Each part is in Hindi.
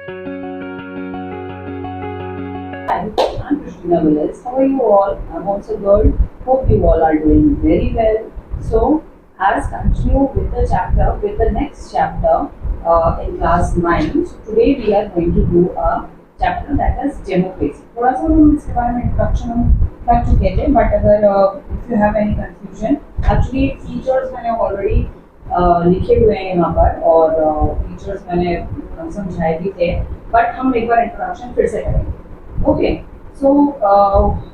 Hi, I'm Christina Willis. How are you all? I'm also good. Hope you all are doing very well. So, as continue with the chapter, with the next chapter in class 9. So, today we are going to do a chapter that is democracy. थोड़ा सा हम इसके बारे में introduction हम कर चुके थे, but अगर if you have any confusion, actually features मैंने already लिखे हुए हैं यहाँ पर और features मैंने समझाए भी थे, but हम एक बार introduction फिर से करेंगे. Okay, so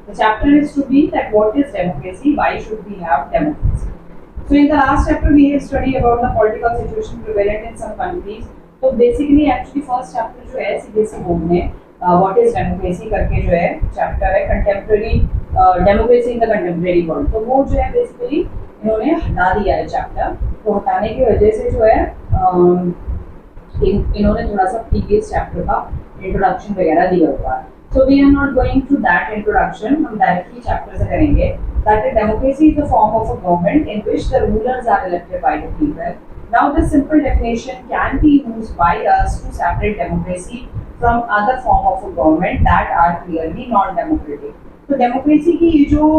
the chapter is to be that what is democracy, why should we have democracy. So in the last chapter we have studied about the political situation prevalent in some countries. So basically actually first chapter जो है CBSE बोर्ड ने what is democracy करके जो है chapter है contemporary democracy in the contemporary world. तो वो जो है basically इन्होंने हटा दिया है chapter. तो हटाने की वजह से जो है इन्होंने थोड़ा सा previous chapter का introduction वगैरह दिया हुआ है. So we are not going to that introduction. हम directly chapter से करेंगे. That democracy is a form of a government in which the rulers are elected by the people. Now this simple definition can be used by us to separate democracy from other form of a government that are clearly non-democratic. तो democracy की ये जो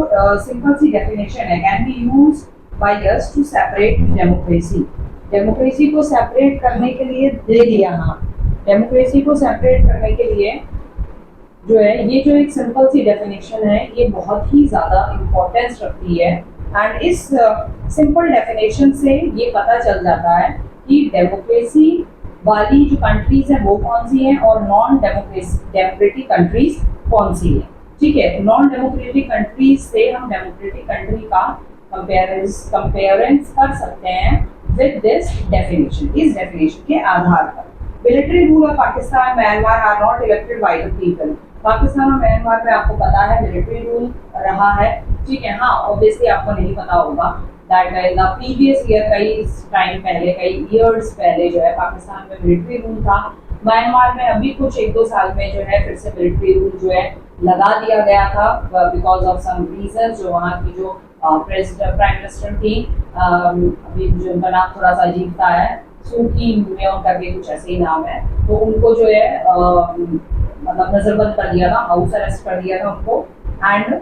simple सी definition है can be used by us to separate democracy. Democracy को separate करने के लिए दे दिया हाँ. Democracy को separate करने के लिए जो है ये जो एक सिंपल सी डेफिनेशन है ये बहुत ही ज़्यादा इम्पोर्टेंस रखती है एंड इस सिंपल डेफिनेशन से ये पता चल जाता है कि डेमोक्रेसी वाली जो कंट्रीज हैं वो कौन सी हैं और नॉन डेमोक्रेटिक कंट्रीज कौन सी है. ठीक है, नॉन डेमोक्रेटिक कंट्रीज से हम डेमोक्रेटिक कंट्री का कंपेरेंस कर सकते हैं विद दिस डेफिनेशन, इस डेफिनेशन के आधार पर. Military rule of Pakistan Myanmar are not elected by the people. Pakistan और म्यांमार में आपको पता है मिलिट्री रूल रहा है. ठीक है, हाँ ऑब्वियसली आपको नहीं पता होगा that in the previous year कई टाइम पहले कई इयर्स पहले जो है पाकिस्तान में मिलिट्री रूल था. म्यांमार में अभी कुछ 1-2 साल में जो है फिर से मिलिट्री रूल जो है लगा दिया गया था बिकॉज ऑफ सम रीजन. जो वहाँ की जो प्राइम मिनिस्टर थी अभी जो उनका नाम थोड़ा सा अजीब सा है, सूकी म्यूनियम करके कुछ ऐसे ही नाम है, तो उनको जो है मतलब नजरबंद कर दिया था, हाउस अरेस्ट कर दिया था उनको एंड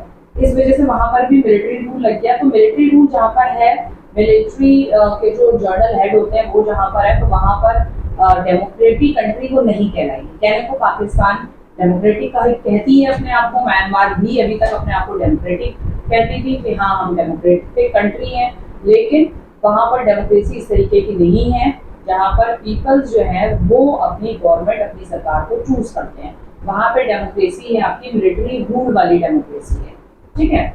इस वजह से वहाँ पर भी मिलिट्री रूल लग गया. तो मिलिट्री रूल जहाँ पर है, मिलिट्री के जो जनरल हेड होते हैं वो जहाँ पर है, तो वहाँ पर डेमोक्रेटिक कंट्री वो नहीं कहलाएगी. कहने को पाकिस्तान डेमोक्रेटिक का कहती है अपने आप को, म्यांमार भी अभी तक अपने आप को डेमोक्रेटिक कहती थी कि हाँ हम डेमोक्रेटिक कंट्री हैं, लेकिन वहाँ पर डेमोक्रेसी इस तरीके की नहीं है जहाँ पर पीपल्स जो है वो अपनी गवर्नमेंट अपनी सरकार को चूज करते हैं. वहाँ पे डेमोक्रेसी है आपकी मिलिट्री रूल वाली डेमोक्रेसी है. ठीक है,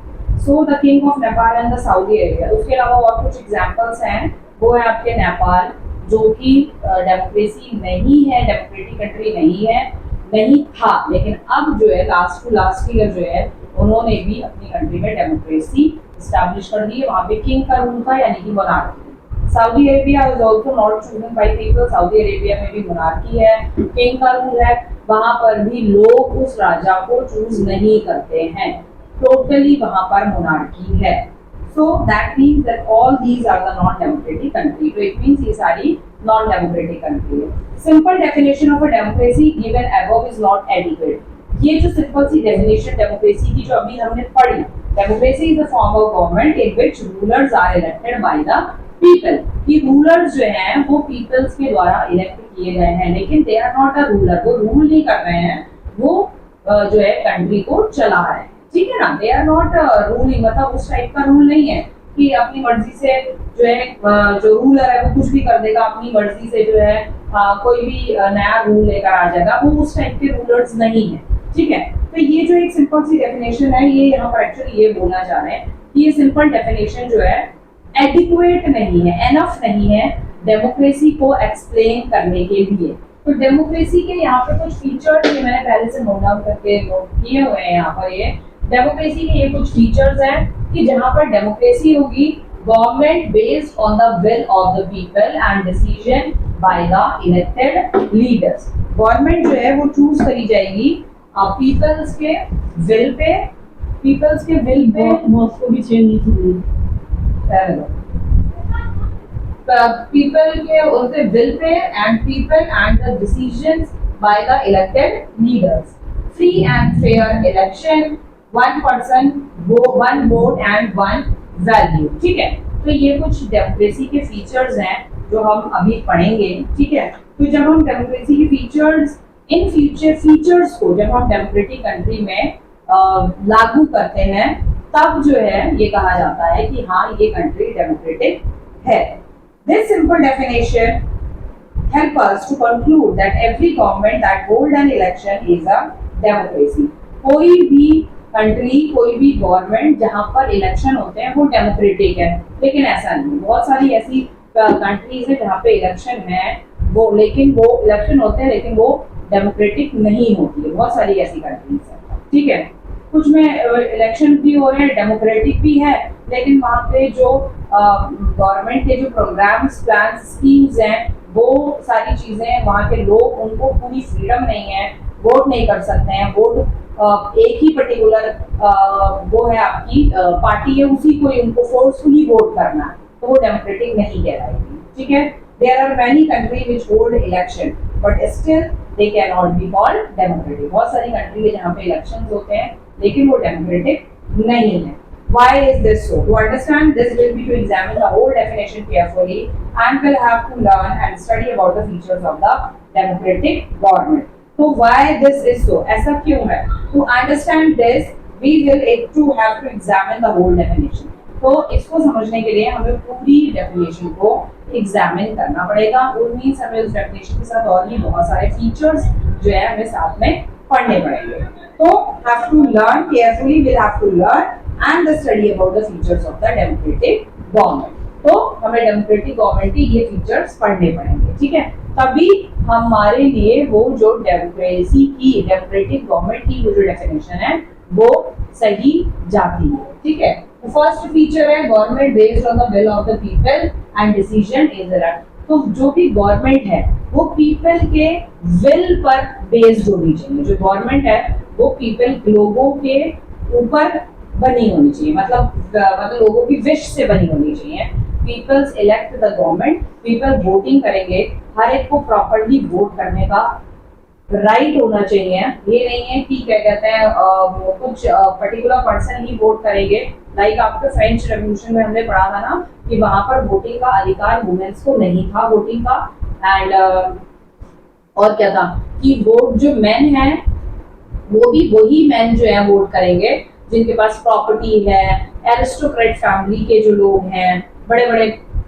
so the king of Nepal and the Saudi Arabia. उसके अलावा और कुछ एग्जांपल्स हैं, वो है आपके नेपाल जो कि डेमोक्रेसी नहीं है, डेमोक्रेटिक कंट्री नहीं है, नहीं था, लेकिन अब जो है लास्ट ईयर जो है उन्होंने भी अपनी कंट्री में डेमोक्रेसी स्टैब्लिश कर दी है. वहाँ पे किंग का रूल था यानी कि monarchy. Saudi Arabia is also not chosen by people. Saudi Arabia में भी मोनार्की है, किंग का रूल है, वहाँ पर भी लोग उस राजा को चूज नहीं करते हैं, टोटली वहाँ पर मोनार्की है. So that means that all these are the non democratic country. तो इट मीन्स ये सारी नॉन डेमोक्रेटिक कंट्री है. Simple definition of a democracy given above is not adequate. ये जो सिंपल सी डेफिनेशन डेमोक्रेसी की जो अभी हमने पढ़ी, democracy is a form of government in which rulers are elected by the people. कि रूलर्स जो हैं वो पीपल्स के द्वारा इलेक्ट किए गए हैं, लेकिन they are not a ruler. वो रूल नहीं कर रहे हैं, वो जो है कंट्री को चला रहे हैं. ठीक है ना, दे आर नॉट रूलिंग, मतलब उस टाइप का रूल नहीं है कि अपनी मर्जी से जो है जो रूलर है वो कुछ भी कर देगा, अपनी मर्जी से जो है कोई भी नया रूल लेकर आ जाएगा. वो उस टाइप के रूलर्स नहीं है. ठीक है, तो ये जो एक सिंपल सी डेफिनेशन है, ये यहाँ पर एक्चुअली ये बोलना चाह रहे हैं कि ये सिंपल डेफिनेशन जो है एडिक्वेट नहीं है, एनफ नहीं है डेमोक्रेसी को एक्सप्लेन करने के लिए. तो डेमोक्रेसी के यहाँ पे कुछ फीचर्स ये मैंने पहले से नोट डाउन करके नोट किए हुए हैं. यहाँ पर ये डेमोक्रेसी के ये कुछ फीचर्स हैं कि जहाँ पर डेमोक्रेसी होगी government based on the will of the people and decision by the elected leaders. Government जो है वो चूज करी जाएगी पीपल्स के विल पे, पीपल्स के विल पे मॉस्को भी चेंज नहीं थी. पीपल के उनके will pay and people and the decisions by the elected leaders. Free and fair election, one person, one vote and one value. ठीक है, तो ये कुछ डेमोक्रेसी के फीचर्स हैं जो हम अभी पढ़ेंगे. ठीक है, तो जब हम डेमोक्रेसी के फीचर्स, इन फ्यूचर फीचर्स को जब हम डेमोक्रेटिक कंट्री में लागू करते हैं, तब जो है ये कहा जाता है कि हाँ ये कंट्री डेमोक्रेटिक है. This simple definition help us to conclude that every government that hold an election is a democracy. कोई भी कंट्री, कोई भी गवर्नमेंट जहाँ पर इलेक्शन होते हैं वो डेमोक्रेटिक है, लेकिन ऐसा नहीं. बहुत सारी ऐसी कंट्रीज है जहाँ पे इलेक्शन है वो, लेकिन वो इलेक्शन होते हैं लेकिन वो डेमोक्रेटिक नहीं होती है. बहुत सारी ऐसी कंट्रीज है. ठीक है, कुछ में इलेक्शन भी हो रहे हैं, डेमोक्रेटिक भी है, लेकिन वहाँ पे जो गवर्नमेंट के जो प्रोग्राम्स, प्लान, स्कीम्स हैं, वो सारी चीजें वहाँ के लोग, उनको पूरी फ्रीडम नहीं है, वोट नहीं कर सकते हैं. वोट एक ही पर्टिकुलर वो है आपकी पार्टी है, उसी को ही उनको फोर्सफुली वोट करना है, तो वो डेमोक्रेटिक नहीं कहलाएगी. ठीक है, there are many country which hold election but still they can not be called democratic. बहुत सारी कंट्री है जहाँ पे इलेक्शंस होते हैं लेकिन वो डेमोक्रेटिक नहीं है. Why is this so? To understand this, will be to examine the whole definition carefully and will have to learn and study about the features of the democratic government. So why this is so? ऐसा क्यों है? To understand this, we will have to examine the whole definition. तो इसको समझने के लिए हमें पूरी definition को examine करना पड़ेगा. और मीन्स हमें उस definition के साथ और भी बहुत सारे features जो है हमें साथ में पढ़ने पड़ेंगे. तो have to learn carefully, will have to learn and the study about the features of the democratic government. तो हमें डेमोक्रेटिक गवर्नमेंट के ये फीचर्स पढ़ने पड़ेंगे. ठीक है, तभी हमारे लिए वो जो डेमोक्रेसी की, डेमोक्रेटिक गवर्नमेंट की वो जो डेफिनेशन है वो सही जाती है. ठीक है, फर्स्ट फीचर है government based on the will of the people and decision is elect. तो जो भी गवर्नमेंट है वो पीपल के विल पर बेस्ड होनी चाहिए. जो गवर्नमेंट है वो पीपल, लोगों के ऊपर बनी होनी चाहिए, मतलब लोगों की विश से बनी होनी चाहिए. Peoples elect the government, people voting करेंगे, हर एक को प्रॉपर्ली वोट करने का राइट होना चाहिए. ये नहीं है कि क्या कहते हैं कुछ पर्टिकुलर पर्सन ही वोट करेंगे. लाइक आपके फ्रेंच रेवोल्यूशन में हमने पढ़ा था ना कि वहां पर वोटिंग का अधिकार वुमेन्स को नहीं था, वोटिंग का. एंड और क्या था कि वोट जो मेन है वो भी वही मेन जो है वोट करेंगे जिनके पास प्रॉपर्टी है, एरिस्टोक्रेट फैमिली के जो लोग हैं, बड़े बड़े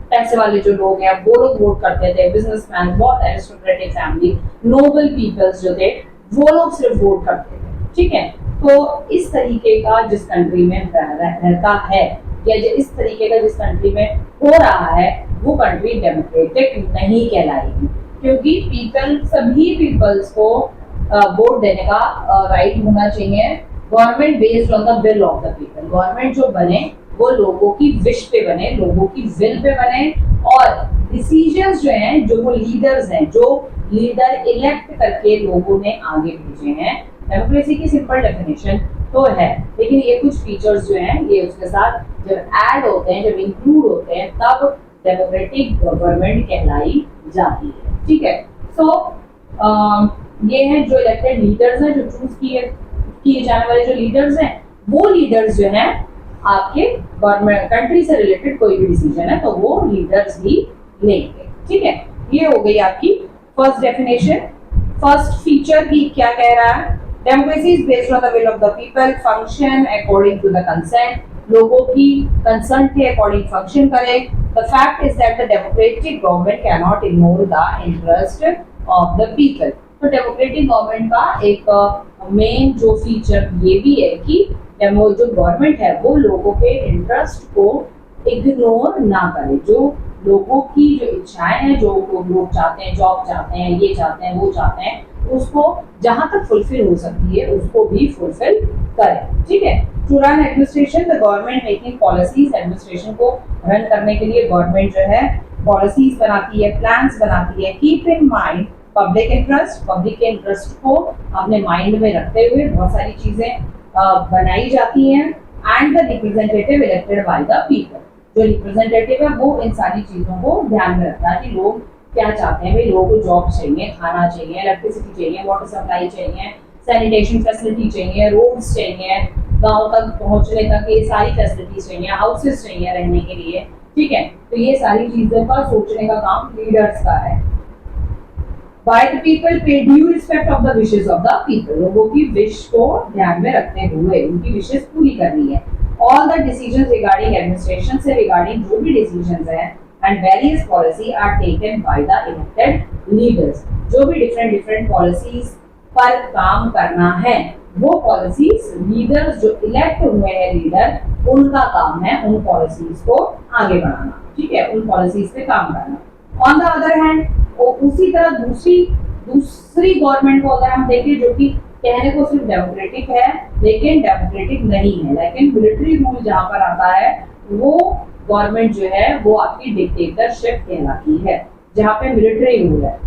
पैसे वाले जो लोग हैं वो लोग वोट करते थे. बिजनेसमैन, बहुत एरिस्टोक्रेटिक फैमिली, नोबल पीपल्स जो थे वो लोग सिर्फ वोट करते थे. ठीक है, तो इस तरीके का जिस कंट्री में रहता है या इस तरीके का जिस कंट्री में हो रहा है वो कंट्री डेमोक्रेटिक नहीं कहलाएगी, क्योंकि पीपल, सभी पीपल्स को वोट देने का राइट होना चाहिए. Government based on the will of the people, government जो बने वो लोगों की विश पे बने, लोगों की विल पे बने. और डिसीजंस जो हैं, जो वो लीडर्स हैं, जो लीडर इलेक्ट करके लोगों ने आगे भेजे हैं. डेमोक्रेसी की सिंपल डेफिनेशन तो है, लेकिन ये कुछ फीचर्स जो हैं ये उसके साथ जब ऐड होते हैं, जब इंक्लूड होते हैं, तब डेमोक्रेटिक गवर्नमेंट कहलाई जाती है. ठीक है, सो ये हैं जो इलेक्टेड लीडर्स हैं, जो चूज किए जाने वाले जो लीडर्स हैं, वो लीडर्स जो हैं आपके गवर्नमेंट कंट्री से रिलेटेड कोई भी डिसीजन है तो वो लीडर्स ही लेंगे. ठीक है, ये हो गई आपकी फर्स्ट डेफिनेशन. फर्स्ट फीचर की क्या कह रहा है? Democracy is based on the will of the people, function according to the consent, लोगों की कंसर्न के अकॉर्डिंग फंक्शन करे. The fact is that the democratic government can not ignore the interest of the people. तो डेमोक्रेटिक गवर्नमेंट का एक मेन जो फीचर ये भी है कि जो गवर्नमेंट है वो लोगों के इंटरेस्ट को इग्नोर ना करे. जो लोगों की जो इच्छाएं हैं, जो लोग चाहते हैं, जॉब चाहते हैं, ये चाहते हैं, वो चाहते हैं, उसको जहां तक फुलफिल हो सकती है उसको भी फुलफिल करें. ठीक है, to run administration the government making policies, administration को रन करने के लिए गवर्नमेंट जो है पॉलिसीज बनाती है, प्लान्स बनाती है. Keep in mind public interest, public के इंटरेस्ट को अपने माइंड में रखते हुए बहुत सारी चीजें बनाई जाती हैं. And the representative elected by the people, जो रिप्रेजेंटेटिव है वो इन सारी चीजों को ध्यान में रखता है कि लोग क्या चाहते हैं भाई, लोगों को जॉब चाहिए, खाना चाहिए, इलेक्ट्रिसिटी चाहिए, वाटर सप्लाई चाहिए, सैनिटेशन फैसिलिटी चाहिए, रोड्स चाहिए, गांव तक पहुंचने तक ये सारी फैसिलिटीज चाहिए, हाउसेस चाहिए रहने के लिए, ठीक है। तो ये सारी चीजों का सोचने का काम लीडर्स का है। By the people pay due respect of the wishes of the people, लोगों की विश को ध्यान में रखते हुए उनकी विशेष पूरी करनी है। All the decisions regarding administration से regarding जो भी decisions हैं and various policy are taken by the elected leaders, जो भी different policies पर काम करना है वो पॉलिसीज लीडर्स जो इलेक्ट हुए हैं लीडर उनका काम है उन पॉलिसीज को आगे बढ़ाना, ठीक है, उन पॉलिसीज पे काम करना। ऑन द अदर हैंड उसी तरह दूसरी गवर्नमेंट को अगर हम देखें जो कि कहने को सिर्फ डेमोक्रेटिक है लेकिन डेमोक्रेटिक नहीं है, लेकिन मिलिट्री रूल जहां पर आता है वो गवर्नमेंट जो है वो आपकी डिक्टेटरशिप कहलाती है, जहां पे मिलिट्री रूल है।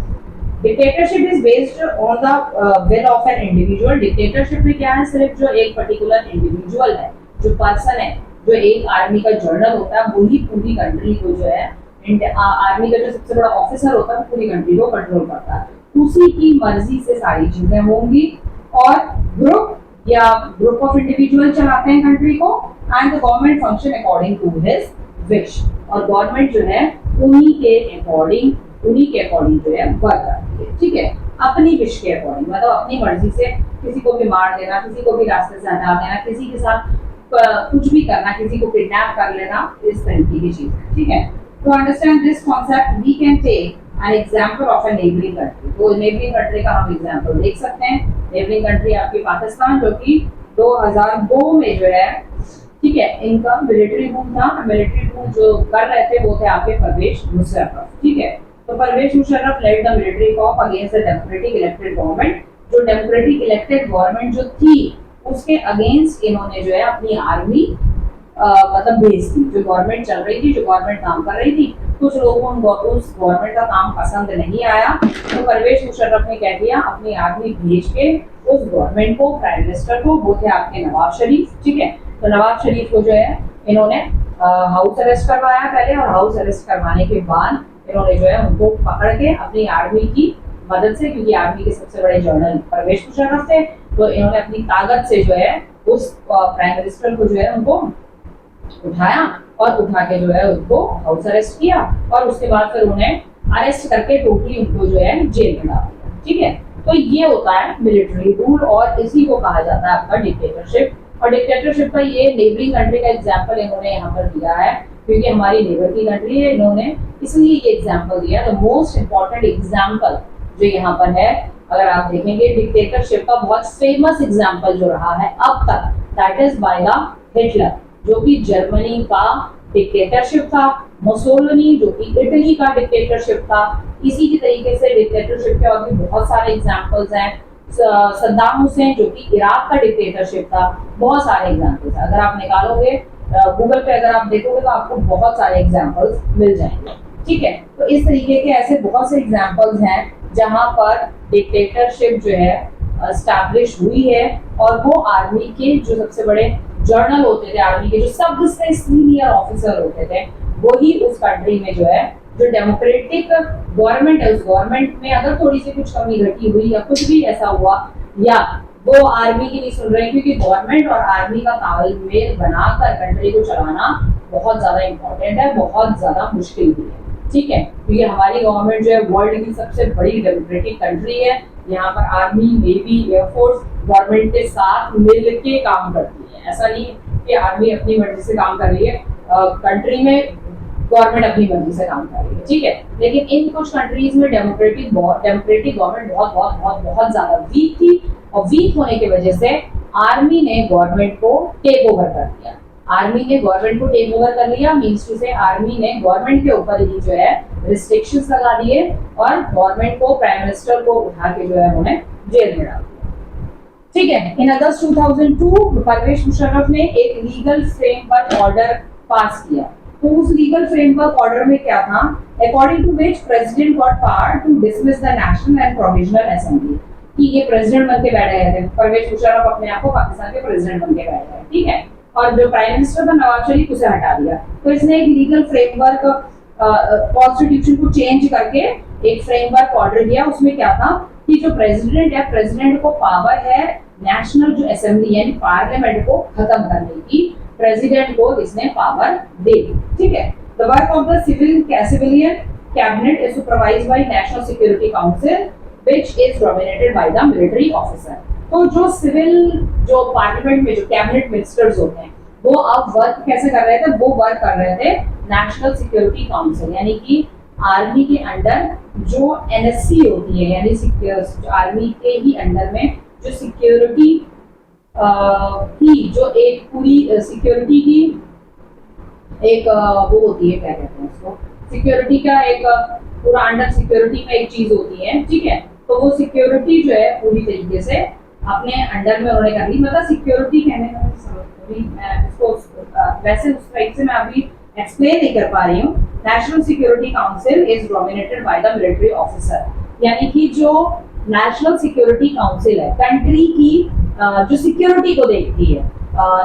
Dictatorship is based on the will of an individual. Dictatorship में क्या है, सिर्फ जो एक पर्टिकुलर इंडिविजुअल है, जो पर्सन है, जो एक आर्मी का जनरल होता है वही पूरी कंट्री को जो है आर्मी का जो सबसे बड़ा ऑफिसर होता है पूरी कंट्री को कंट्रोल करता है, उसी की मर्जी से सारी चीजें होंगी। और ग्रुप ऑफ इंडिविजुअल चलाते हैं कंट्री को and the government function according to his wish, और गवर्नमेंट जो है उन्हीं के अकॉर्डिंग जो है वर्क करती है, ठीक है, अपनी विश के अकॉर्डिंग, मतलब अपनी मर्जी से किसी को भी मार देना, किसी को भी रास्ते से हटा देना, किसी के साथ कुछ भी करना, किसी को किडनैप कर लेना, इस तरीके की चीज है, ठीक है। To understand this concept, we can take an example of a neighboring country. तो neighboring country का हम example देख सकते हैं। neighboring country आपकी पाकिस्तान जो कि 2002 में जो है, ठीक है, इनका मिलिट्री रूल था। मिलिट्री रूल जो कर रहे थे वो थे आपके परवेज मुशर्रफ, ठीक है। तो Pervez Musharraf led the military coup against the democratic elected government. जो डेमोक्रेटिक इलेक्टेड गवर्नमेंट जो थी उसके अगेंस्ट इन्होंने जो है अपनी आर्मी मतलब भेज दी। जो गवर्नमेंट चल रही थी, जो गवर्नमेंट काम कर रही थी, कुछ लोगों को उस गवर्नमेंट का काम पसंद नहीं आया, तो परवेज मुशर्रफ ने कह दिया अपनी आर्मी भेज के उस गवर्नमेंट को, प्राइम मिनिस्टर को, वो थे आपके नवाज शरीफ, ठीक है। तो नवाज शरीफ को जो है इन्होंने हाउस अरेस्ट करवाया पहले, और हाउस अरेस्ट करवाने के बाद इन्होंने जो है उनको पकड़ के अपनी आर्मी की मदद से, क्योंकि आर्मी के सबसे बड़े जनरल परवेज मुशर्रफ थे, तो इन्होंने अपनी ताकत से जो है उस प्राइम मिनिस्टर को जो है उनको उठाया और उठा के जो है उनको हाउस अरेस्ट किया, और उसके बाद फिर उन्हें अरेस्ट करके टोटली उनको जो है जेल में डाल दिया, ठीक है। तो ये होता है मिलिट्री रूल और इसी को कहा जाता है आपका डिक्टेटरशिप। और डिक्टेटरशिप का ये नेबरिंग कंट्री का एग्जांपल इन्होंने यहाँ पर दिया है क्योंकि हमारी नेबर की कंट्री है, इन्होंने इसलिए ये एग्जांपल दिया। द मोस्ट इंपॉर्टेंट एग्जांपल जो यहाँ पर है, अगर आप देखेंगे डिक्टेटरशिप का बहुत फेमस एग्जांपल जो रहा है अब तक, that is by the Hitler, जो कि जर्मनी का डिक्टेटरशिप था, मुसोलिनी जो कि इटली का डिक्टेटरशिप था। इसी की तरीके से डिक्टेटरशिप के और भी बहुत सारे एग्जांपल्स हैं। सद्दाम हुसैन जो कि इराक का डिक्टेटरशिप था, बहुत सारे एग्जांपल्स हैं। अगर आप निकालोगे गूगल पे, अगर आप देखोगे तो आपको बहुत सारे एग्जांपल्स मिल जाएंगे, ठीक है। तो इस तरीके के ऐसे बहुत से एग्जांपल्स हैं जहां पर डिक्टेटरशिप जो है एस्टैब्लिश हुई है, और वो आर्मी के जो सबसे बड़े जनरल होते थे, आर्मी के जो सबसे सीनियर ऑफिसर होते थे, वही उस कंट्री में जो है जो डेमोक्रेटिक गवर्नमेंट है, उस गवर्नमेंट में अगर थोड़ी सी कुछ कमी घटी हुई या कुछ भी ऐसा हुआ, या वो आर्मी की नहीं सुन रहे, क्योंकि गवर्नमेंट और आर्मी का तालमेल बनाकर कंट्री को चलाना बहुत ज्यादा इंपॉर्टेंट है, बहुत ज्यादा मुश्किल भी है, ठीक है। क्योंकि हमारी गवर्नमेंट जो है वर्ल्ड की सबसे बड़ी डेमोक्रेटिक कंट्री है। यहाँ पर आर्मी, नेवी, एयरफोर्स गवर्नमेंट के साथ मिल के काम करती है। ऐसा नहीं कि आर्मी अपनी मर्जी से काम कर रही है, कंट्री में गवर्नमेंट अपनी मर्जी से काम कर रही है, ठीक है। लेकिन इन कुछ कंट्रीज में डेमोक्रेटिक गवर्नमेंट बहुत ज्यादा वीक थी, और वीक होने की वजह से आर्मी ने गवर्नमेंट को टेक ओवर कर दिया। आर्मी ने गवर्नमेंट को टेक ओवर कर लिया मींस टू से आर्मी ने गवर्नमेंट के ऊपर ही जो है रिस्ट्रिक्शंस लगा दिए, और गवर्नमेंट को, प्राइम मिनिस्टर को उठा के जो है उन्हें जेल में डाल दिया, ठीक है। इन अगस्त 2002 परवेज मुशर्रफ ने एक लीगल फ्रेमवर्क ऑर्डर पास किया। तो उस लीगल फ्रेमवर्क ऑर्डर में क्या था, according to which president got power to dismiss the national and provisional assembly, कि ये प्रेसिडेंट बनके बैठ गए थे, परवेज मुशर्रफ अपने आप को पाकिस्तान के प्रेसिडेंट बनके बैठ गए, ठीक है। और जो प्राइम मिनिस्टर था नवाज शरीफ, उसे हटा दिया। तो इसने एक लीगल फ्रेमवर्क कॉन्स्टिट्यूशन को चेंज करके एक फ्रेमवर्क ऑर्डर किया। उसमें क्या था कि जो प्रेसिडेंट है, प्रेसिडेंट को पावर है नेशनल जो असेंबली यानी पार्लियामेंट को खत्म करने की, प्रेसिडेंट को इसने पावर दे दी। ठीक है। The work of the civilian cabinet is supervised by national security council which is dominated by the military officer. तो जो सिविल जो पार्लियामेंट में जो कैबिनेट मिनिस्टर्स होते हैं वो अब वर्क कैसे कर रहे थे, वो वर्क कर रहे थे नेशनल सिक्योरिटी काउंसिल यानी कि आर्मी के अंडर जो एनएससी होती है, यानी आर्मी के ही अंडर में जो सिक्योरिटी की जो एक पूरी सिक्योरिटी की एक वो होती है, क्या कहते हैं उसको, सिक्योरिटी का एक पूरा अंडर सिक्योरिटी में एक चीज होती है। ठीक है। तो वो सिक्योरिटी जो है पूरी तरीके से अपने अंडर में उन्होंने कर ली। मतलब सिक्योरिटी कहने का मैं उसको वैसे उस टाइप से मैं अभी एक्सप्लेन नहीं कर पा रही हूँ। National security council is dominated by the military officer, यानी कि जो नेशनल सिक्योरिटी काउंसिल है कंट्री की जो सिक्योरिटी को देखती है।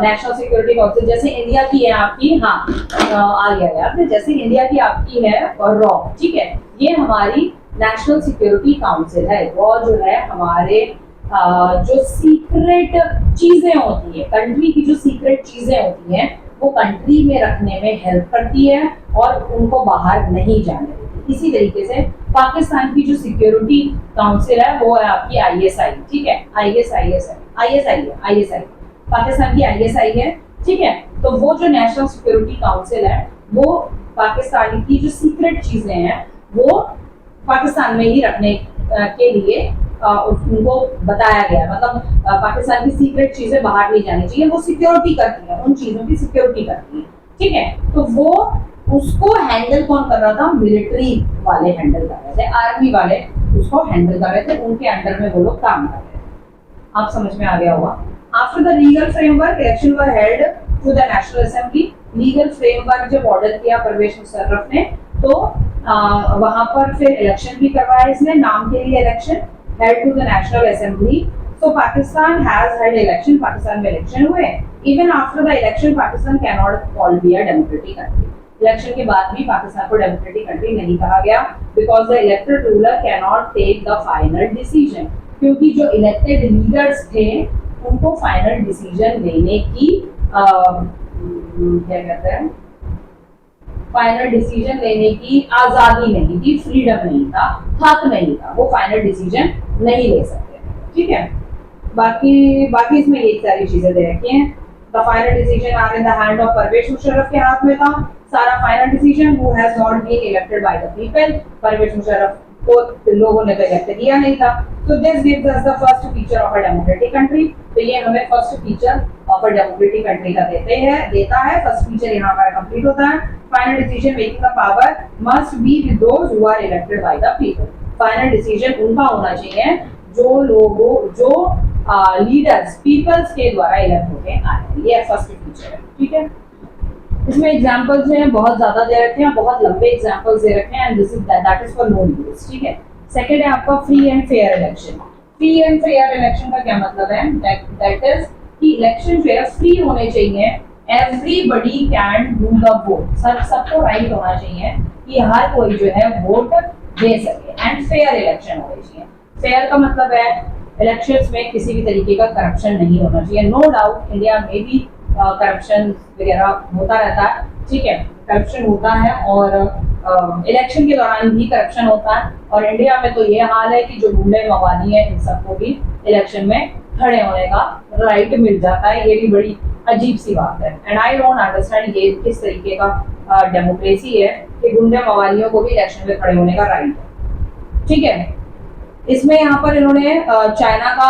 नेशनल सिक्योरिटी काउंसिल जैसे इंडिया की है आपकी, हाँ आ गया यार, जैसे इंडिया की आपकी है और रॉ, ठीक है, ये हमारी नेशनल सिक्योरिटी काउंसिल है। वो जो है हमारे जो सीक्रेट चीजें होती है, कंट्री की जो सीक्रेट चीजें होती हैं वो कंट्री में रखने में हेल्प करती है और उनको बाहर नहीं जाने देती। इसी तरीके से पाकिस्तान की जो सिक्योरिटी काउंसिल है वो है आपकी आईएसआई। ठीक है, आईएसआई पाकिस्तान की आईएसआई है। ठीक है। तो वो जो नेशनल सिक्योरिटी काउंसिल है वो पाकिस्तान की जो सीक्रेट चीजें हैं वो पाकिस्तान में ही रखने के लिए उनको बताया गया। मतलब पाकिस्तान की सीक्रेट चीजें बाहर नहीं जानी चाहिए, वो सिक्योरिटी करती है, उन चीजों की सिक्योरिटी करती है। ठीक है। तो वो उसको हैंडल कौन कर रहा था, मिलिट्री वाले हैंडल कर रहे थे, आर्मी वाले उसको हैंडल कर रहे थे, उनके अंडर में वो लोग काम कर रहे थे। आप समझ में आ गया होगा। After the legal framework election were held to the national assembly. Legal framework जब ऑर्डर किया परवेज मुशर्रफ ने तो वहां पर फिर इलेक्शन भी करवाया इसने, नाम के लिए election held to the National Assembly. So Pakistan has had election. Pakistan में इलेक्शन हुए। Even after the election, Pakistan cannot called be a democratic country. Election के बाद भी पाकिस्तान को डेमोक्रेटिक कंट्री नहीं कहा गया because the elected ruler cannot take the final decision. क्योंकि जो इलेक्टेड लीडर्स थे उनको फाइनल डिसीजन लेने की क्या कहते हैं, फाइनल डिसीजन लेने की आजादी नहीं थी, फ्रीडम नहीं था, हक नहीं था, वो फाइनल डिसीजन नहीं ले सकते। ठीक है। बाकी इसमें ये सारी चीजें दे रखी हैं। The final decision are in the hand of Pervez Musharraf के हाथ में था सारा final decision, who has not been elected by the people. Pervez Musharraf को लोगों ने तो इलेक्ट किया नहीं था। तो this gives us the first feature of a democratic country. तो ये हमें first feature of a democratic country का देता है। फर्स्ट फीचर यहाँ पर कंप्लीट होता है। Final decision making the power must be with those who are elected by the people. Final decision उनका होना चाहिए जो लीडर्स पीपल्स के द्वारा इलेक्ट होके आए हैं। ये फर्स्ट फीचर है। ठीक है। इसमें एग्जांपल्स जो हैं बहुत ज्यादा दे रखे हैं, बहुत लंबे एग्जांपल्स दे रखे हैं and this is that is for known use. ठीक है। सेकंड है आपका free and fair election. Free and fair election का क्या मतलब है, दैट इज कि इलेक्शन जो है फ्री होने चाहिए, everybody can do the vote, सबको राइट होना चाहिए कि हर कोई जो है वोट दे सके एंड फेयर इलेक्शन होने चाहिए। फेयर का मतलब है इलेक्शंस में किसी भी तरीके का करप्शन नहीं होना चाहिए। नो डाउट इंडिया में भी करप्शन वगैरह होता रहता है। ठीक है, करप्शन होता है और इलेक्शन के दौरान भी करप्शन होता है और इंडिया में तो ये हाल है कि जो गुंडे मवाली है इन सबको भी इलेक्शन में खड़े होने का राइट मिल जाता है। ये भी बड़ी अजीब सी बात है एंड आई डोंट अंडरस्टैंड ये किस तरीके का डेमोक्रेसी है कि गुंडे मवालियों को भी इलेक्शन में खड़े होने का राइट है। ठीक है। इसमें यहाँ पर इन्होंने चाइना का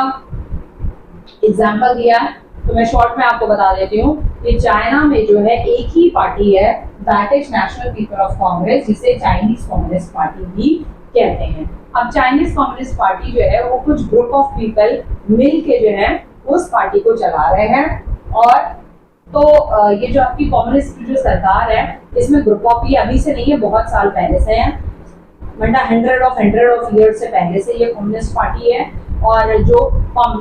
एग्जाम्पल दिया है तो मैं शॉर्ट में आपको बता देती हूँ कि चाइना में जो है एक ही पार्टी है, that is national people of Congress, जिसे चाइनीज कम्युनिस्ट पार्टी भी कहते हैं। अब चाइनीज कम्युनिस्ट पार्टी जो है वो कुछ ग्रुप ऑफ पीपल मिल के जो है उस पार्टी को चला रहे हैं और तो ये जो आपकी कम्युनिस्ट की जो सरकार है इसमें ग्रुप ऑफ, ये अभी से नहीं है, बहुत साल पहले से है, वरना हंड्रेड ऑफ ईयर्स से पहले से ये कम्युनिस्ट पार्टी है। और जो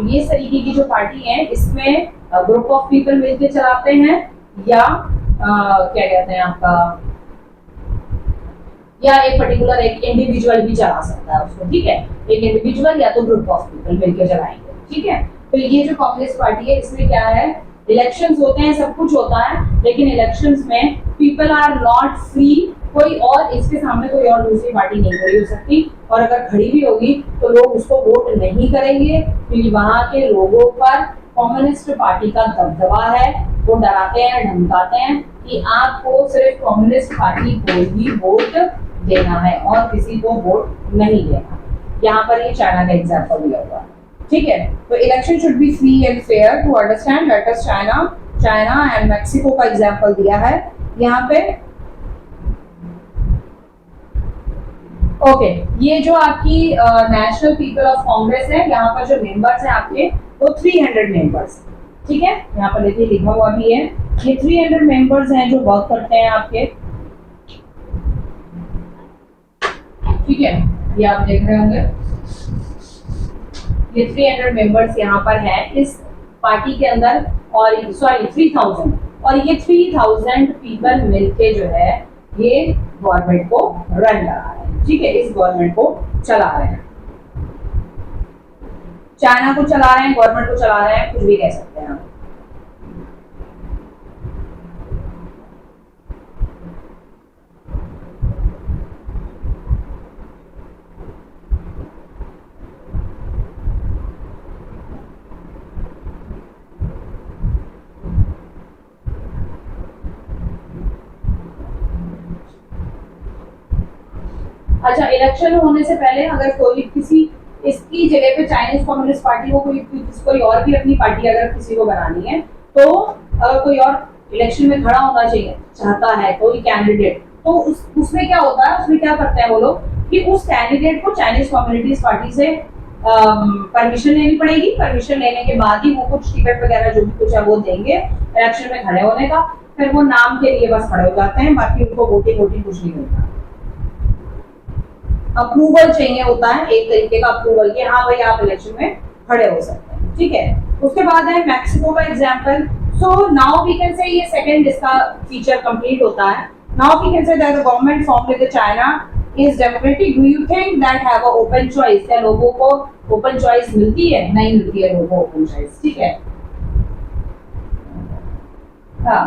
ये तरीके की जो पार्टी है इसमें ग्रुप ऑफ पीपल मिलकर चलाते हैं या क्या कहते हैं आपका या एक पर्टिकुलर एक इंडिविजुअल भी चला सकता है उसको, ठीक है, एक इंडिविजुअल या तो ग्रुप ऑफ पीपल मिलकर चलाएंगे, ठीक है। तो ये जो कम्युनिस्ट पार्टी है इसमें क्या है, इलेक्शंस होते हैं, सब कुछ होता है, लेकिन इलेक्शंस में पीपल आर नॉट फ्री, कोई और इसके सामने कोई और दूसरी पार्टी नहीं खड़ी हो सकती, और अगर खड़ी भी होगी तो लोग उसको वोट नहीं करेंगे, क्योंकि वहां के लोगों पर कम्युनिस्ट पार्टी का दबदबा है। वो डराते हैं, धमकाते हैं कि आपको सिर्फ कम्युनिस्ट पार्टी को ही वोट देना है और किसी को वोट नहीं देना। यहाँ पर ये चाइना का एग्जाम्पल दिया हुआ है, ठीक है। तो election should be free and fair to understand let us China and Mexico का एग्जाम्पल दिया है यहाँ पे। ओके, ये जो आपकी नेशनल पीपल ऑफ कांग्रेस है, यहाँ पर जो मेंबर्स हैं आपके वो 300 मेंबर्स, ठीक है, यहाँ पर देखिए लिखा हुआ भी है, ये 300 मेंबर्स हैं जो वर्क करते हैं आपके, ठीक है, ये आप देख रहे होंगे, ये 300 मेंबर्स यहाँ पर हैं इस पार्टी के अंदर, और सॉरी 3000, और ये 3000 पीपल मिलके जो है ये गवर्नमेंट को रन करा रहे हैं, ठीक है, इस गवर्नमेंट को चला रहे हैं, चाइना को चला रहे हैं, गवर्नमेंट को चला रहे हैं, कुछ भी कह सकते हैं आप। अच्छा, इलेक्शन होने से पहले अगर कोई किसी इसकी जगह पे चाइनीज कम्युनिस्ट पार्टी को कोई और भी अपनी पार्टी अगर किसी को बनानी है, तो अगर कोई और इलेक्शन में खड़ा होना चाहिए चाहता है कोई कैंडिडेट, तो उसमें क्या होता है, उसमें क्या करते हैं वो लोग कि उस कैंडिडेट को चाइनीज कम्युनिटीज पार्टी से परमिशन लेनी पड़ेगी, परमिशन लेने के बाद ही वो कुछ टिकट वगैरह जो भी कुछ है वो देंगे इलेक्शन में खड़े होने का, फिर वो नाम के लिए बस खड़े हो जाते हैं, बाकी उनको वोटिंग कुछ नहीं मिलता। अप्रूवल चाहिए होता है, एक तरीके का अप्रूवल कि हाँ भाई आप इलेक्शन में खड़े हो सकते हैं, ठीक है। उसके बाद है मैक्सिको का example. So now we can say ये सेकंड इसका फीचर कंप्लीट होता है। Now we can say that the government formed with China is democratic. Do you think that have a open choice? क्या लोगों को ओपन चॉइस मिलती है? नहीं मिलती है लोगों को ओपन चॉइस, ठीक है। हाँ,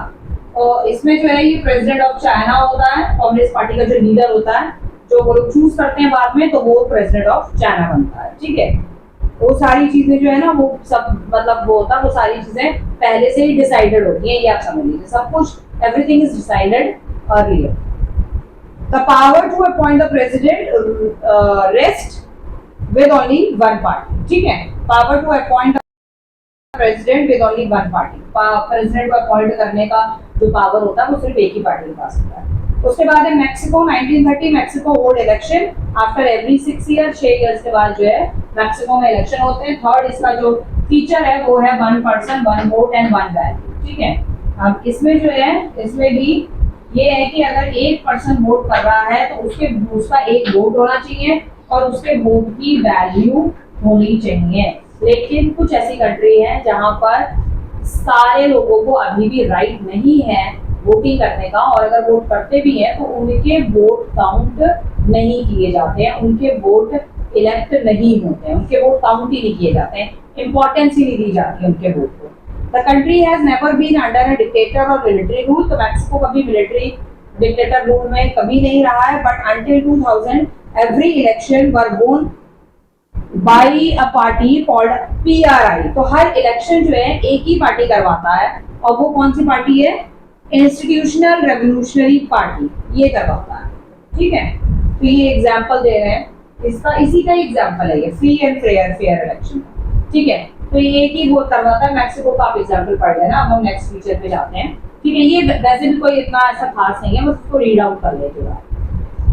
तो इसमें जो है ये प्रेसिडेंट ऑफ चाइना होता है, कम्युनिस्ट पार्टी का जो लीडर होता है, जो वो लोग चूज करते हैं बाद में, तो वो प्रेसिडेंट ऑफ चाइना बनता है, ठीक है। वो सारी चीजें जो है ना वो सब मतलब वो होता है, वो सारी चीजें पहले से ही डिसाइडेड होती हैं, ये आप समझ लीजिए, सब कुछ everything is decided earlier. The power to appoint the president rest with only one party, ठीक है। Power to appoint president with only one party, president को अपॉइंट करने का जो पावर होता है वो सिर्फ एक ही पार्टी के पास होता है। उसके बाद है Mexico 1930। Mexico hold election after every 6 year, 6 years के बाद जो है मैक्सिको में इलेक्शन होते हैं। थर्ड इसका जो फीचर है वो है 1 पर्सन 1 वोट एंड 1 वैल्यू, ठीक है। अब इसमें जो है इसमें भी ये है कि अगर एक पर्सन वोट कर रहा है तो उसका एक वोट होना चाहिए और उसके वोट की वैल्यू होनी चाहिए। लेकिन कुछ ऐसी कंट्री है जहां पर सारे लोगों को अभी भी राइट नहीं है वोटिंग करने का, और अगर वोट करते भी हैं तो उनके वोट काउंट नहीं किए जाते हैं, उनके वोट इलेक्ट नहीं होते हैं, उनके वोट काउंट ही नहीं किए जाते हैं, इंपॉर्टेंस ही नहीं दी जाती है उनके वोट को। The country has never been under a dictator और मिलिट्री रूल। तो मैक्सिको कभी मिलिट्री डिक्टेटर रूल में कभी नहीं रहा है, but until 2000 every election were won by a party called PRI। तो हर इलेक्शन जो है एक ही पार्टी करवाता है, और वो कौन सी पार्टी है? इंस्टीट्यूशनल रेवोल्यूशनरी पार्टी, ये करवाता है, ठीक है। तो ये एग्जांपल दे रहे हैं, इसका इसी का एग्जांपल है ये, फ्री एंड फेयर इलेक्शन, ठीक है। तो ये एक ही वो करवाता है। मैक्सिको का आप एग्जांपल पढ़ लेना, अब हम नेक्स्ट फीचर पे जाते हैं, ठीक है। ये वैसे भी कोई इतना ऐसा खास नहीं है, बस उसको रीड आउट कर लेते हैं।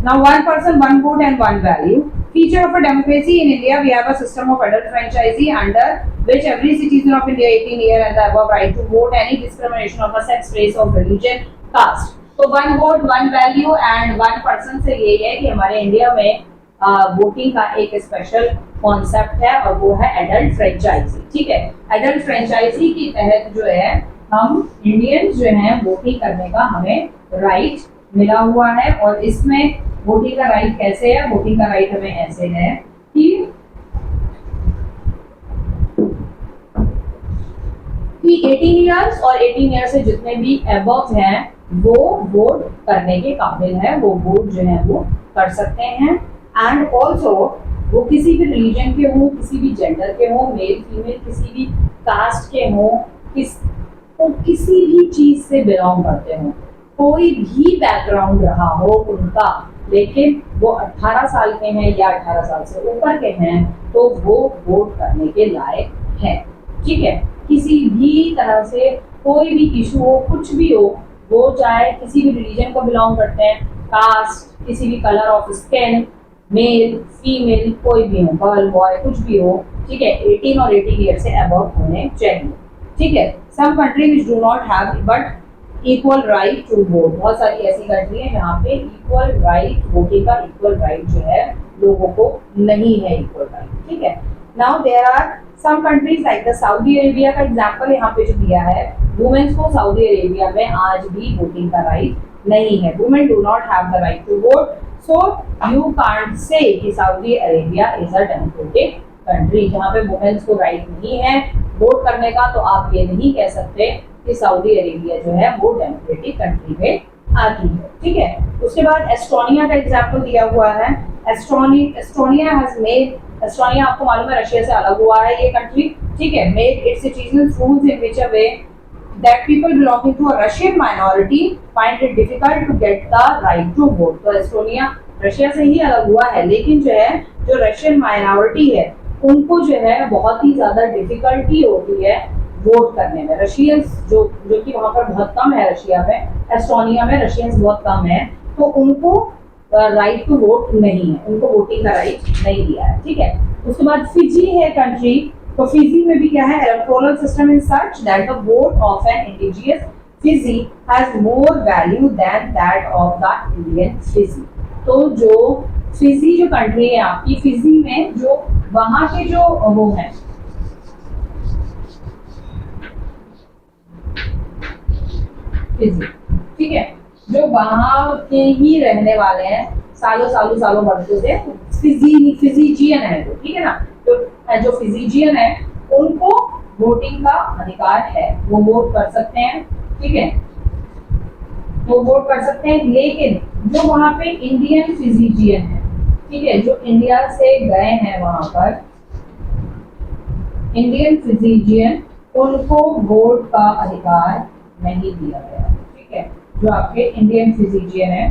Now 1 person 1 vote and 1 value. Feature of a democracy in India, we have a system of adult franchisee under which every citizen of India 18 years and above right to vote any discrimination of a sex, race or religion, caste. तो 1 vote 1 value and 1 person से ये है कि हमारे इंडिया में वोटिंग का एक स्पेशल कॉन्सेप्ट है और वो है एडल्ट फ्रेंचाइजी, ठीक है। एडल्ट फ्रेंचाइजी के तहत जो है हम इंडियंस जो है वोटिंग करने का हमें राइट मिला हुआ है, और इसमें वोटिंग का राइट कैसे है? वोटिंग का राइट हमें ऐसे है कि 18 ईयर्स और 18 ईयर्स से जितने भी अबव हैं वो वोट करने के काबिल है, वो वोट जो है वो कर सकते हैं। एंड ऑल्सो वो किसी भी रिलीजन के हो, किसी भी जेंडर के हो, मेल फीमेल, किसी भी कास्ट के हो, किसी भी चीज से बिलोंग करते हो, कोई भी बैकग्राउंड रहा हो उनका, लेकिन वो 18 साल के हैं या 18 साल से ऊपर के हैं तो वो वोट करने के लायक है। ठीक है, किसी भी तरह से कोई भी इशू हो, कुछ भी हो, वो चाहे किसी भी रिलीजन को बिलोंग करते हैं, कास्ट, किसी भी colour of skin, male female, कोई भी हो, गर्ल बॉय, कुछ भी हो, ठीक है, 18 और 18 ईयर से अबव होने चाहिए। ठीक है, some country which do not have but equal right to vote, बहुत सारी ऐसी कंट्री है जहाँ पे इक्वल राइट, वोटिंग का इक्वल राइट जो है लोगों को नहीं है इक्वल राइट। ठीक है, now there are some countries like the Saudi Arabia का एग्जांपल यहाँ पे जो दिया है, वुमेन्स को सऊदी अरेबिया में आज भी वोटिंग का राइट नहीं है, women do not have the right to vote. So you can't say कि Saudi Arabia is a democratic country, जहाँ पे वुमेन्स को राइट नहीं है वोट करने का, तो आप ये नहीं कह सकते कि सऊदी अरेबिया जो है वो डेमोक्रेटिक कंट्री में आती है। ठीक है, उसके बाद एस्टोनिया का एग्जांपल दिया हुआ है। एस्टोनिया हैज मेड, एस्टोनिया आपको मालूम है रशिया से अलग हुआ है ये कंट्री। ठीक है, made it's citizens rules in which a way that people belonging to a Russian minority find it difficult to get the right to vote। तो एस्टोनिया रशिया से ही अलग हुआ है, लेकिन जो है जो रशियन माइनॉरिटी है उनको जो है बहुत ही ज्यादा डिफिकल्टी होती है वोट करने में। रशियंस जो कि वहाँ पर बहुत कम है, रशिया में, एस्टोनिया में रशियंस बहुत कम है, तो उनको राइट टू वोट नहीं है, उनको वोटिंग का राइट नहीं दिया है। ठीक है, उसके बाद फिजी है कंट्री, तो फिजी में भी क्या है, electoral system in such that the vote of an indigenous Fiji has more value than that of the Indian Fiji. तो जो फिजी जो कंट्री है आपकी, फिजी में जो वहां के जो वो है फिजी, ठीक है, जो वहां के ही रहने वाले हैं सालों वर्षों से, फिजीजियन है जो, ठीक है ना, जो फिजीजियन है उनको वोटिंग का अधिकार है, वो वोट कर सकते हैं। ठीक है, वो वोट कर सकते हैं, लेकिन जो वहाँ पे इंडियन फिजीजियन है, ठीक है, जो इंडिया से गए हैं वहां पर इंडियन फिजीजियन, उनको वोट का अधिकार नहीं दिया गया। ठीक है, जो आपके इंडियन फिजीजियन है,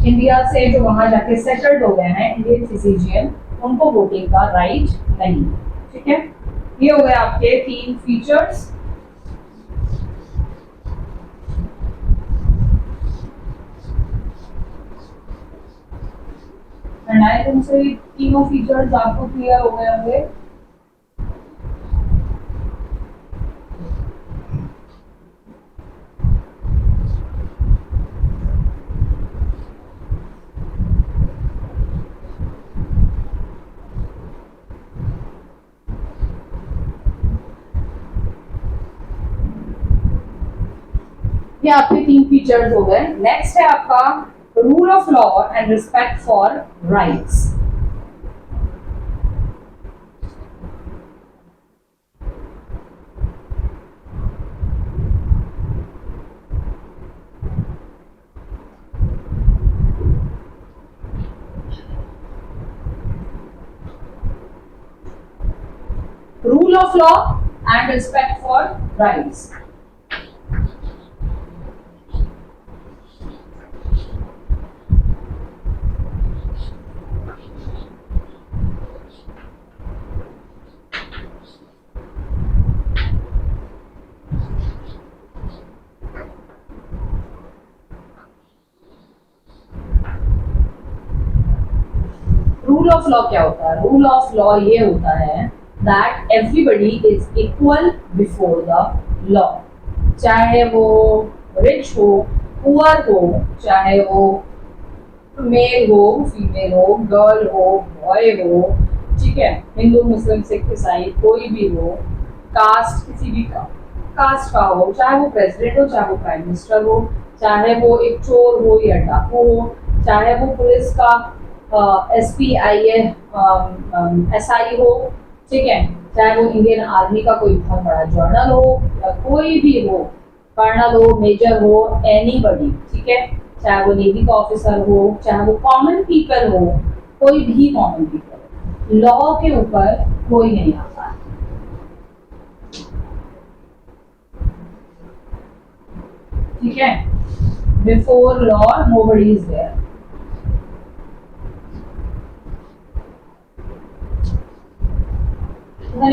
इंडिया से जो वहां जाके सेटल्ड हो गए हैं इंडियन फिजीजियन, उनको वोटिंग का राइट नहीं। ठीक है, ये हो गए आपके 3 फीचर्स। आई थिंक से तीनों फीचर्स आपको क्लियर हो गए होंगे। ये आपके 3 फीचर्स हो गए। नेक्स्ट है आपका rule of law and respect for rights. Rule of law and respect for rights. Rule of law क्या होता है? रूल ऑफ लॉ ये होता है that everybody is equal before the law, चाहे वो रिच हो, पुअर हो, चाहे वो मेल हो, फीमेल हो, गर्ल हो, बॉय हो, ठीक है, हिंदू मुस्लिम सिख ईसाई कोई भी हो, कास्ट किसी भी कास्ट का हो, चाहे वो प्रेसिडेंट हो, चाहे वो प्राइम मिनिस्टर हो, चाहे वो एक चोर हो या डाकू हो, चाहे वो पुलिस का SPIA SI हो, ठीक है, चाहे वो इंडियन आर्मी का कोई बहुत बड़ा जर्नल हो या कोई भी हो, कर्नल हो, मेजर हो, एनीबॉडी, ठीक है, चाहे वो नेवी का ऑफिसर हो, चाहे वो कॉमन पीपल हो, कोई भी कॉमन पीपल, लॉ के ऊपर कोई नहीं आता। ठीक है, before law nobody is there.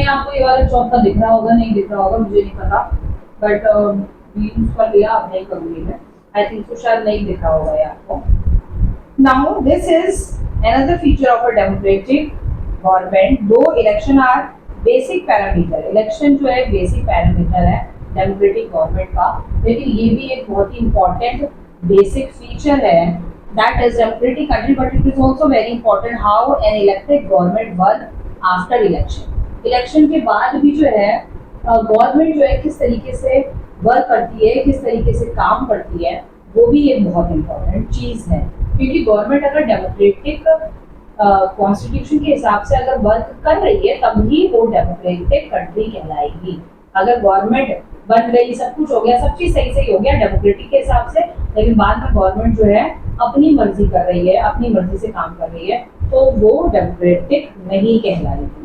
आपको ये वाला चौथा दिख रहा होगा, नहीं दिख रहा होगा, मुझे नहीं पता, बट यूज कर लिया, अब नहीं करूंगी मैं। आई थिंक तो शायद नहीं दिख रहा होगा ये आपको। Now this is another feature of a democratic government. Though election are basic parameter, election जो है बेसिक पैरामीटर है डेमोक्रेटिक गवर्नमेंट का, लेकिन ये भी एक बहुत ही इंपॉर्टेंट बेसिक फीचर है that is democratic country, but it is also very important how an elected government work after election. Election के बाद भी जो है गवर्नमेंट जो है किस तरीके से वर्क करती है, किस तरीके से काम करती है, वो भी एक बहुत इंपॉर्टेंट चीज है, क्योंकि गवर्नमेंट अगर डेमोक्रेटिक कॉन्स्टिट्यूशन के हिसाब से अगर वर्क कर रही है तभी वो डेमोक्रेटिक कंट्री कहलाएगी। अगर गवर्नमेंट बन गई, सब कुछ हो गया, सब चीज सही सही हो गया डेमोक्रेटिक के हिसाब से, लेकिन बाद में गवर्नमेंट जो है अपनी मर्जी कर रही है, अपनी मर्जी से काम कर रही है, तो वो डेमोक्रेटिक नहीं कहलाएगी।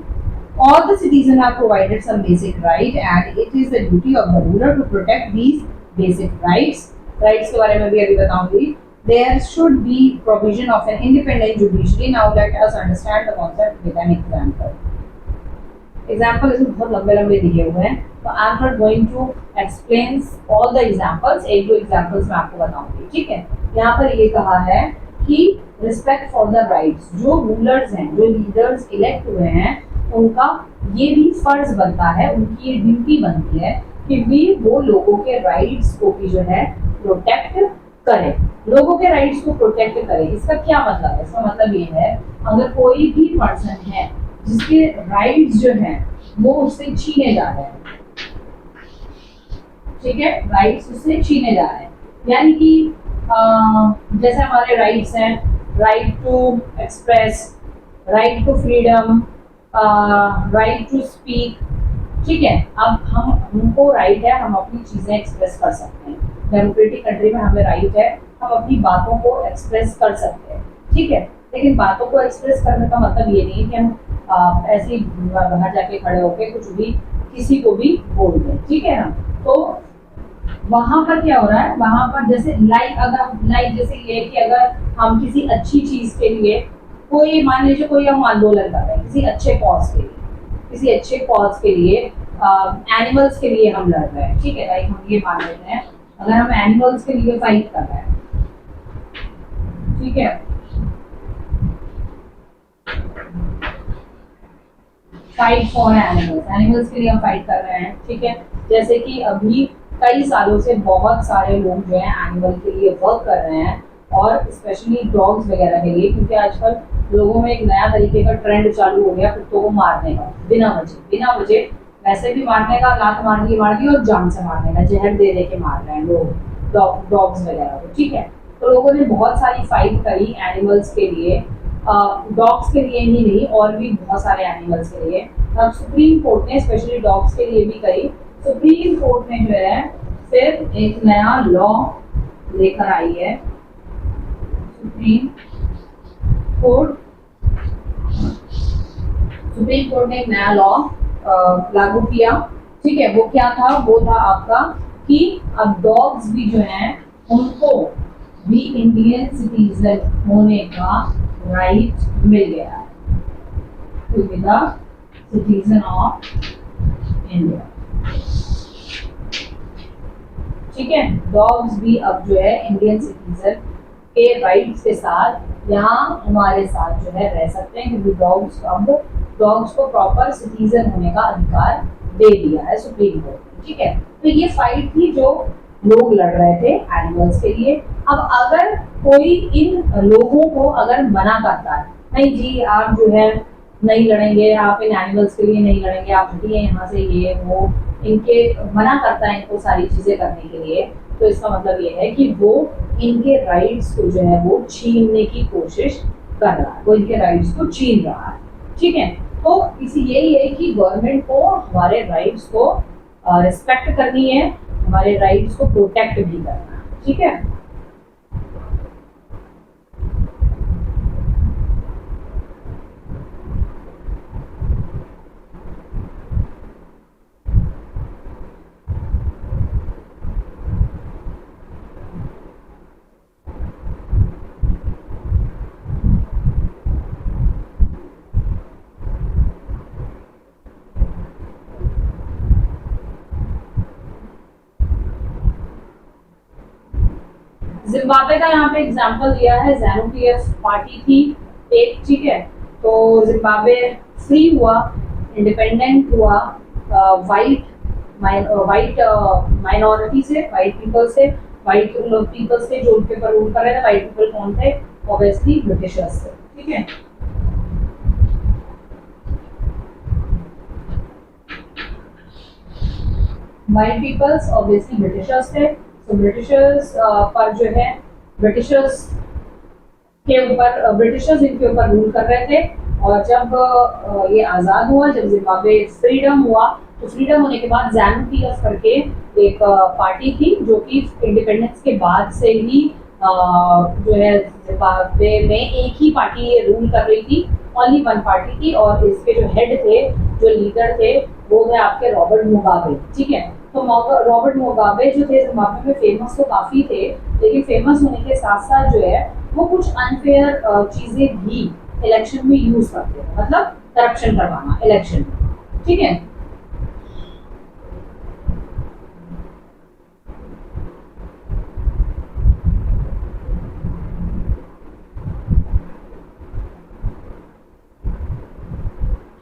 All the citizens are provided some basic right and it is the duty of the ruler to protect these basic rights. Rights के बारे में भी अभी बताऊंगी। There should be provision of an independent judiciary. Now let us understand the concept with an example. Example इसमें बहुत लंबे दिए हुए हैं, तो I am not going to explain all the examples. एक दो examples मैं आपको बताऊंगी, ठीक है। यहाँ पर ये कहा है कि respect for the rights, जो rulers हैं, जो leaders elect हुए हैं, उनका ये भी फर्ज बनता है, उनकी ये ड्यूटी बनती है कि भी वो लोगों के राइट्स को भी जो है प्रोटेक्ट करें, लोगों के राइट्स को प्रोटेक्ट करें। इसका क्या मतलब है? इसका मतलब ये है अगर कोई भी पर्सन है जिसके राइट्स जो हैं वो उससे छीने जा रहे हैं, ठीक है, राइट्स उससे छीने जा रहे हैं, यानी कि जैसे हमारे राइट्स हैं, right to express, right to freedom, right to speak, ठीक है। अब हमको राइट है, हम अपनी चीजें एक्सप्रेस कर सकते हैं। डेमोक्रेटिक कंट्री में हमें राइट है, हम अपनी बातों को एक्सप्रेस कर सकते हैं, ठीक है। लेकिन बातों को एक्सप्रेस करने का मतलब ये नहीं कि हम ऐसे ही बाहर जाके खड़े होके कुछ भी किसी को भी बोल दें, ठीक है ना। तो वहां पर क्या हो रहा है, वहां पर जैसे लाइक जैसे ये कि अगर हम किसी अच्छी चीज के लिए, कोई मान लीजिए कोई हम आंदोलन कर रहे हैं किसी अच्छे कॉज के लिए, किसी अच्छे कॉज के लिए, एनिमल्स के लिए हम लड़ रहे हैं, ठीक है, लाइक हम ये मान लेते हैं अगर हम एनिमल्स के लिए फाइट कर रहे हैं, ठीक है, फाइट फॉर एनिमल्स, एनिमल्स के लिए हम फाइट कर रहे हैं, ठीक है। जैसे कि अभी कई सालों से बहुत सारे लोग जो है एनिमल के लिए वर्क कर रहे हैं, और स्पेशली डॉग्स वगैरह के लिए, क्योंकि आजकल लोगों में एक नया तरीके का ट्रेंड चालू हो गया कुत्तों को मारने का, बिना वजह वैसे भी मारने का, लात मार दी और जान से मारने का, जहर दे के मार रहे हैं लोग डॉग्स वगैरह को, ठीक है। तो लोगों ने बहुत सारी फाइट करी एनिमल्स के लिए, डॉग्स के लिए ही नहीं और भी बहुत सारे एनिमल्स के लिए। अब सुप्रीम कोर्ट ने स्पेशली डॉग्स के लिए भी करी। सुप्रीम कोर्ट ने जो है फिर एक नया लॉ लेकर आई है, सुप्रीम कोर्ट ने एक नया लॉ लागू किया, ठीक है। वो क्या था? वो था आपका कि अब डॉग्स भी जो हैं उनको भी इंडियन सिटीजन होने का राइट मिल गया है, to be the citizen of India, ठीक है। डॉग्स भी अब जो है इंडियन सिटीजन के राइट्स के साथ यहाँ हमारे साथ जो है रह सकते हैं, क्योंकि डॉग्स को प्रॉपर सिटीजन होने का अधिकार दे दिया है सुप्रीम कोर्ट ने, ठीक है। तो ये फाइट थी जो लोग लड़ रहे थे एनिमल्स के लिए। अब अगर कोई इन लोगों को अगर मना करता है, नहीं जी आप जो है नहीं लड़ेंगे, आप इन एनिमल्स के लिए नहीं लड़ेंगे, आप हटिए यहाँ से, ये वो इनके मना करता है इनको सारी चीज़ें करने के लिए, तो इसका मतलब ये है कि वो इनके राइट्स को जो है वो छीनने की कोशिश कर रहा है, वो इनके राइट्स को छीन रहा है। ठीक है, तो इसी यही है कि गवर्नमेंट को हमारे राइट्स को रिस्पेक्ट करनी है, हमारे राइट्स को प्रोटेक्ट भी करना है। ठीक है, जिम्बाब्वे का यहाँ पे एग्जांपल दिया है, ज़ैनू पीएफ पार्टी थी एक। ठीक है, तो जिम्बाब्वे फ्री हुआ, इंडिपेंडेंट हुआ वाइट माइनॉरिटी से, वाइट पीपल से, वाइट पीपल से जो उनके ऊपर रूल कर रहे थे। वाइट पीपल कौन थे? ऑब्वियसली ब्रिटिशर्स थे। ठीक है, वाइट पीपल्स ऑब्वियसली ब्रिटिशर्स थे। तो ब्रिटिशर्स पर जो है, ब्रिटिशर्स के ऊपर, ब्रिटिशर्स इनके ऊपर रूल कर रहे थे। और जब ये आज़ाद हुआ, जब जिम्बाब्वे फ्रीडम हुआ, तो फ्रीडम होने के बाद ज़ैनू पीएफ करके एक पार्टी थी जो कि इंडिपेंडेंस के बाद से ही जो है जिम्बाब्वे में एक ही पार्टी ये रूल कर रही थी, ओनली वन पार्टी थी। और इसके जो हेड थे, जो लीडर थे, वो है आपके रॉबर्ट मुगाबे। ठीक है, तो रॉबर्ट मुगाबे जो थे जिम्बाब्वे में फेमस तो काफ़ी थे, लेकिन फेमस होने के साथ साथ जो है वो कुछ अनफेयर चीज़ें भी इलेक्शन में यूज़ करते हैं, मतलब करप्शन करवाना इलेक्शन में। ठीक है,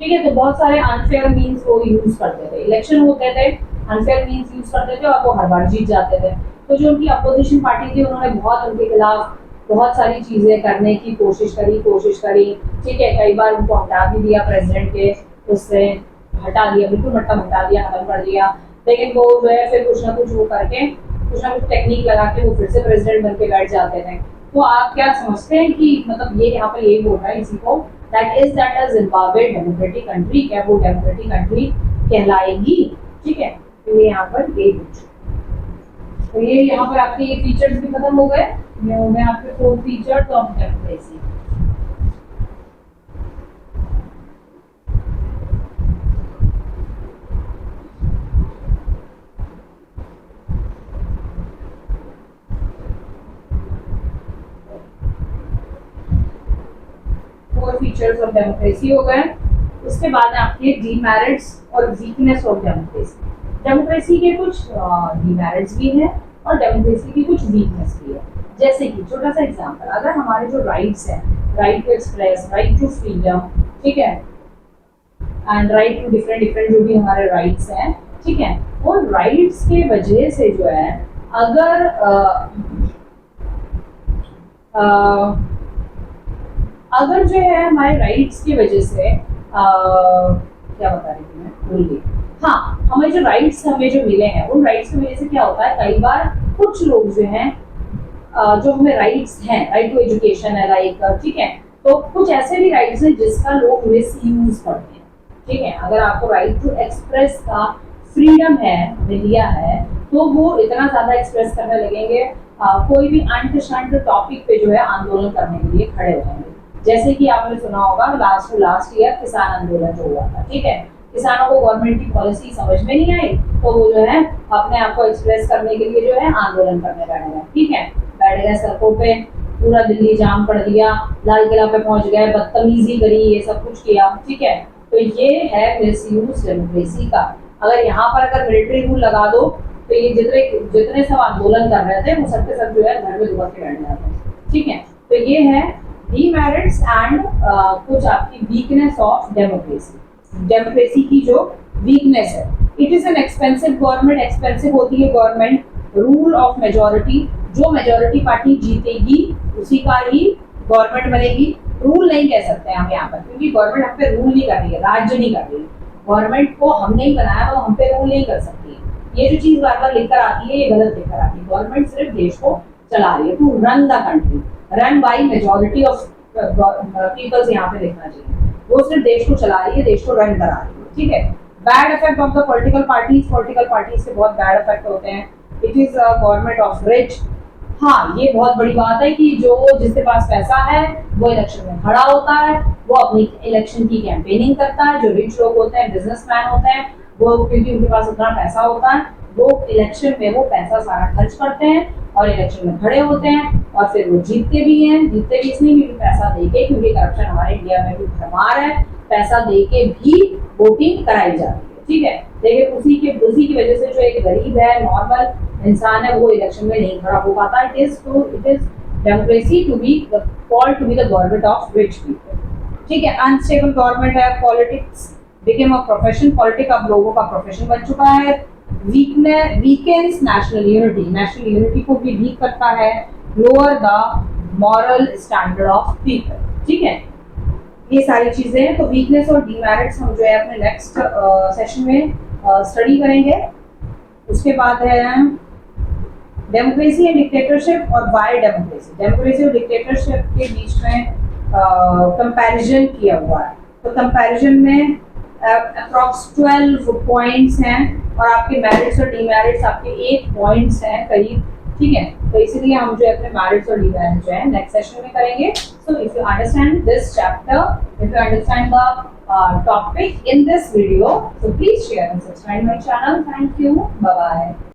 ठीक है, तो बहुत सारे अनफेयर मीन्स वो यूज करते थे, इलेक्शन होते थे, अनफेयर मीन्स यूज करते थे और वो हर बार जीत जाते थे। तो जो उनकी अपोजिशन पार्टी थी, उन्होंने बहुत उनके खिलाफ बहुत सारी चीजें करने की कोशिश करी। ठीक है, कई बार उनको हटा भी दिया, प्रेसिडेंट के उससे हटा दिया, बिल्कुल मतलब हटा दिया, खत्म कर दिया। लेकिन वो जो है फिर कुछ ना कुछ वो करके, कुछ ना कुछ टेक्निक लगा के वो फिर से प्रेसिडेंट बन के बैठ जाते थे। तो आप क्या समझते हैं कि मतलब ये यहाँ पर यही बोल रहा है इसी को, that is that a Zimbabwe democratic country, क्या वो डेमोक्रेटिक कंट्री कहलाएगी? ठीक है, तो ये यहाँ पर यही पूछो। तो ये यहाँ पर आपके ये फीचर्स भी खत्म हो गए, ये हो गए आपके 4 features of democracy. Features of democracy हो गए। उसके बाद आपके डीमेरिट्स और वीकनेस ऑफ डेमोक्रेसी। डेमोक्रेसी के कुछ डीमेरिट्स भी हैं और डेमोक्रेसी की कुछ वीकनेस भी है। जैसे कि छोटा सा एग्जांपल, अगर हमारे जो राइट्स हैं, right to express, right to freedom, ठीक है, एंड राइट टू डिफरेंट जो भी हमारे राइट्स हैं, ठीक है, उन राइट्स के वजह से जो है अगर अगर जो है हमारे राइट्स की वजह से क्या बता रही थी मैं, भूल गई। हाँ, हमें जो राइट्स हमें जो मिले हैं, उन राइट्स की वजह से क्या होता है, कई बार कुछ लोग जो हैं जो हमें राइट्स हैं, राइट टू एजुकेशन है, लाइक, ठीक है, तो कुछ ऐसे भी राइट्स हैं जिसका लोग मिस यूज करते हैं। ठीक है, अगर आपको राइट टू एक्सप्रेस का फ्रीडम है, लिया है, तो वो इतना ज्यादा एक्सप्रेस करने लगेंगे, कोई भी अंट शंट टॉपिक पे जो है आंदोलन करने के लिए खड़े हो जाएंगे। जैसे कि आपने सुना होगा लास्ट ईयर किसान आंदोलन जो हुआ था, ठीक है, किसानों को गवर्नमेंट की पॉलिसी समझ में नहीं आई, तो वो जो है अपने आप को एक्सप्रेस करने के लिए जो है आंदोलन करने बैठ गए। ठीक है, बैठ गए सड़कों पे, पूरा दिल्ली जाम कर दिया, लाल किला पे पहुंच गए, बदतमीजी करी, ये सब कुछ किया। ठीक है, तो ये है मिसयूज डेमोक्रेसी का। अगर यहाँ पर अगर मिलिट्री रूल लगा दो, तो ये जितने सब आंदोलन कर रहे थे वो सबके सब जो है घर में दुबक के बैठ जाते हैं। ठीक है, तो ये है डीमेरिट्स एंड कुछ आपकी वीकनेस ऑफ डेमोक्रेसी। डेमोक्रेसी की जो वीकनेस है, it is an expensive government, expensive होती है गवर्नमेंट, रूल ऑफ मेजोरिटी, जो मेजोरिटी पार्टी जीतेगी उसी का ही गवर्नमेंट बनेगी, रूल नहीं कह सकते हम यहाँ पर, क्योंकि गवर्नमेंट हम पे रूल नहीं कर रही है, राज्य नहीं कर रही है। गवर्नमेंट को हम नहीं बनाया तो हम पे रूल नहीं कर सकती है। ये जो चीज बार बार लिख कर आती है ये गलत लिख कर आती है। गवर्नमेंट सिर्फ देश को चला रही है, to run the country, run by majority of peoples, यहाँ पे लिखना चाहिए। वो सिर्फ देश को चला रही है, देश को रन करा रही है, ठीक है। Bad effect of the political parties के बहुत बैड इफेक्ट होते हैं। It is government of rich. हाँ, ये बहुत बड़ी बात है कि जो जिसके पास पैसा है वो इलेक्शन में खड़ा होता है, वो अपनी इलेक्शन की कैंपेनिंग करता है। जो रिच लोग होते हैं, बिजनेसमैन होते हैं, वो क्योंकि उनके पास उतना पैसा होता है, वो इलेक्शन में वो पैसा सारा खर्च करते हैं और इलेक्शन में खड़े होते हैं और फिर वो जीतते भी हैं। जीतते भी इसलिए क्योंकि पैसा देके, क्योंकि करप्शन हमारे इंडिया में भी भरमार है, पैसा देके भी वोटिंग कराई जाती है, ठीक है। लेकिन उसी की वजह से जो एक गरीब है, नॉर्मल इंसान है, वो इलेक्शन में नहीं खड़ा हो पाता। It is democracy to be called to be the government of rich people, ठीक है। अनस्टेबल गवर्नमेंट है। Politics became a profession, politics अब लोगों का प्रोफेशन बन चुका है। वीकेंस नेशनल यूनिटी को भी वीक करता है। Lower the moral standard of people, ठीक है। ये सारी चीजें हैं। तो वीकनेस और डीमेरिट्स हम जो है अपने नेक्स्ट सेशन में स्टडी करेंगे। उसके बाद है डेमोक्रेसी एंड डिक्टेटरशिप और वाई डेमोक्रेसी। डेमोक्रेसी और डिक्टेटरशिप के बीच में कंपैरिजन किया हुआ है। तो कंपैरिजन में अप्रॉक्स 12 पॉइंट्स हैं और आपके मेरिट्स और डीमेरिट्स आपके 8 पॉइंट्स हैं करीब, ठीक है। तो इसीलिए हम जो है अपने मेरिट्स और डीमेरिट्स जो है नेक्स्ट सेशन में करेंगे। So if you understand this chapter, if you understand the topic in this video, so please share and subscribe my channel. Thank you. Bye bye.